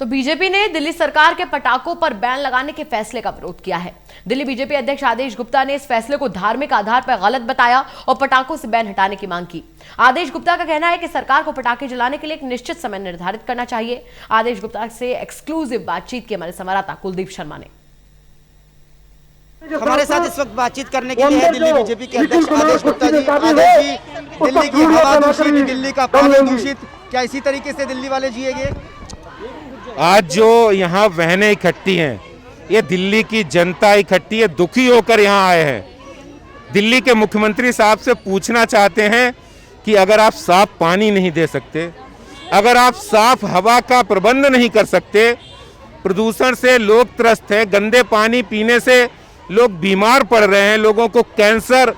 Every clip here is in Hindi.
तो बीजेपी ने दिल्ली सरकार के पटाखों पर बैन लगाने के फैसले का विरोध किया है। दिल्ली बीजेपी अध्यक्ष आदेश गुप्ता ने इस फैसले को धार्मिक आधार पर गलत बताया और पटाखों से बैन हटाने की मांग की। आदेश गुप्ता का कहना है कि सरकार को पटाखे जलाने के लिए एक निश्चित समय निर्धारित करना चाहिए। आदेश गुप्ता से एक्सक्लूसिव बातचीत की हमारे संवाददाता कुलदीप शर्मा ने। हमारे साथ इस वक्त बातचीत करने के लिए है दिल्ली बीजेपी के अध्यक्ष आदेश गुप्ता जी। आदेश जी, दिल्ली की हवा दूषित, दिल्ली का पानी दूषित, क्या इसी तरीके से दिल्ली वाले जिएंगे? आज जो यहाँ बहनें इकट्ठी हैं, ये दिल्ली की जनता इकट्ठी है, दुखी होकर यहाँ आए हैं। दिल्ली के मुख्यमंत्री साहब से पूछना चाहते हैं कि अगर आप साफ पानी नहीं दे सकते, अगर आप साफ हवा का प्रबंध नहीं कर सकते, प्रदूषण से लोग त्रस्त हैं, गंदे पानी पीने से लोग बीमार पड़ रहे हैं, लोगों को कैंसर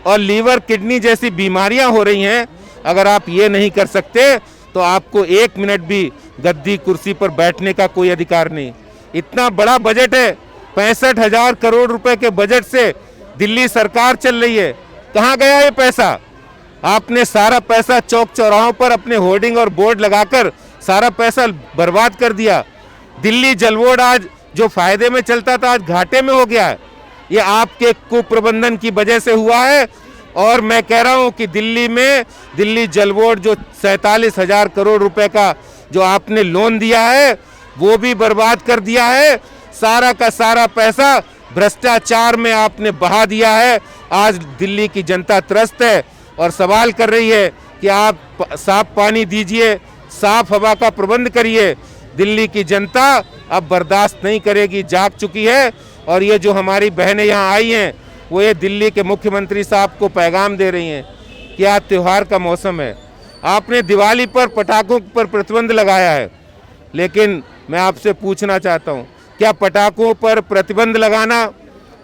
और लीवर किडनी जैसी बीमारियां हो रही हैं, अगर आप ये नहीं कर सकते तो आपको एक मिनट भी गद्दी कुर्सी पर बैठने का कोई अधिकार नहीं। इतना बड़ा बजट है, 65,000 करोड़ रुपए के बजट से दिल्ली सरकार चल रही है। कहाँ गया ये पैसा? आपने सारा पैसा चौक चौराहों पर अपने होर्डिंग और बोर्ड लगाकर सारा पैसा बर्बाद कर दिया। दिल्ली जल बोर्ड आज जो फायदे में चलता था आज घाटे में हो गया है। ये आपके कुप्रबंधन की वजह से हुआ है। और मैं कह रहा हूं कि दिल्ली में दिल्ली जल बोर्ड जो 47,000 करोड़ रुपए का जो आपने लोन दिया है वो भी बर्बाद कर दिया है। सारा का सारा पैसा भ्रष्टाचार में आपने बहा दिया है। आज दिल्ली की जनता त्रस्त है और सवाल कर रही है कि आप साफ पानी दीजिए, साफ हवा का प्रबंध करिए। दिल्ली की जनता अब बर्दाश्त नहीं करेगी, जाग चुकी है। और ये जो हमारी बहनें यहाँ आई हैं वो ये दिल्ली के मुख्यमंत्री साहब को पैगाम दे रही हैं कि आज त्यौहार का मौसम है। आपने दिवाली पर पटाखों पर प्रतिबंध लगाया है, लेकिन मैं आपसे पूछना चाहता हूँ, क्या पटाखों पर प्रतिबंध लगाना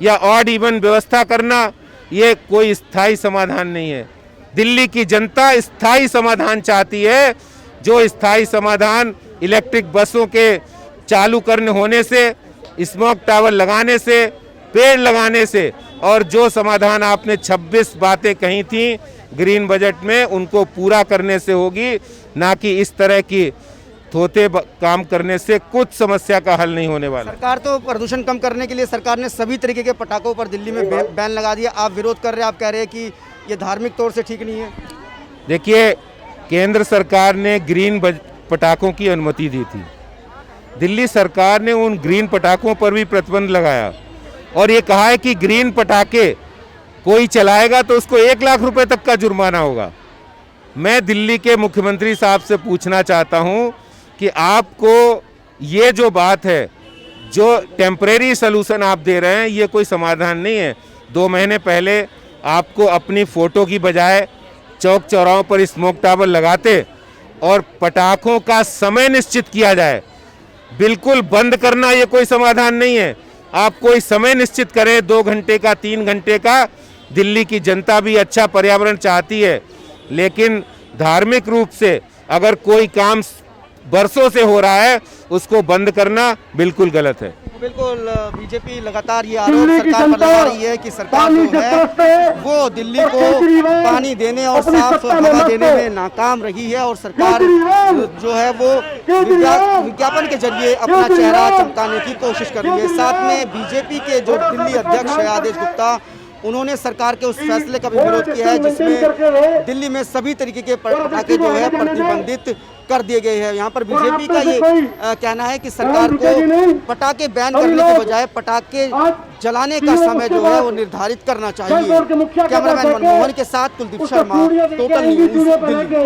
या ऑड इवन व्यवस्था करना ये कोई स्थायी समाधान नहीं है। दिल्ली की जनता स्थायी समाधान चाहती है, जो स्थायी समाधान इलेक्ट्रिक बसों के चालू करने होने से, स्मोक टावर लगाने से, पेड़ लगाने से, और जो समाधान आपने 26 बातें कही थी ग्रीन बजट में उनको पूरा करने से होगी, ना कि इस तरह की थोते काम करने से कुछ समस्या का हल नहीं होने वाला। सरकार तो प्रदूषण कम करने के लिए सरकार ने सभी तरीके के पटाखों पर दिल्ली में बैन लगा दिया। आप विरोध कर रहे हैं, आप कह रहे हैं कि ये धार्मिक तौर से ठीक नहीं है। देखिए, केंद्र सरकार ने ग्रीन पटाखों की अनुमति दी थी। दिल्ली सरकार ने उन ग्रीन पटाखों पर भी प्रतिबंध लगाया और ये कहा है कि ग्रीन पटाखे कोई चलाएगा तो उसको 1 लाख रुपए तक का जुर्माना होगा। मैं दिल्ली के मुख्यमंत्री साहब से पूछना चाहता हूं कि आपको ये जो बात है, जो टेम्परेरी सलूशन आप दे रहे हैं, ये कोई समाधान नहीं है। 2 महीने पहले आपको अपनी फ़ोटो की बजाय चौक चौराहों पर स्मोक टावर लगाते और पटाखों का समय निश्चित किया जाए। बिल्कुल बंद करना ये कोई समाधान नहीं है। आप कोई समय निश्चित करें, 2 घंटे का, 3 घंटे का। दिल्ली की जनता भी अच्छा पर्यावरण चाहती है, लेकिन धार्मिक रूप से अगर कोई काम बरसों से हो रहा है उसको बंद करना बिल्कुल गलत है। बिल्कुल, बीजेपी लगातार ये आरोप सरकार पर लगा रही है कि सरकार जो है वो दिल्ली को पानी देने और साफ हवा देने में नाकाम रही है और सरकार जो है वो विज्ञापन के जरिए अपना चेहरा चमकाने की कोशिश कर रही है। साथ में बीजेपी के जो दिल्ली अध्यक्ष है आदेश गुप्ता, उन्होंने सरकार के उस फैसले का भी विरोध किया है जिसमें दिल्ली में सभी तरीके के पटाखे जो है प्रतिबंधित कर दिए गए हैं। यहाँ पर बीजेपी का ये कहना है कि सरकार को पटाखे बैन करने के बजाय पटाखे जलाने का समय जो है वो निर्धारित करना चाहिए। कैमरामैन मनमोहन के साथ कुलदीप शर्मा, टोटल न्यूज़, दिल्ली।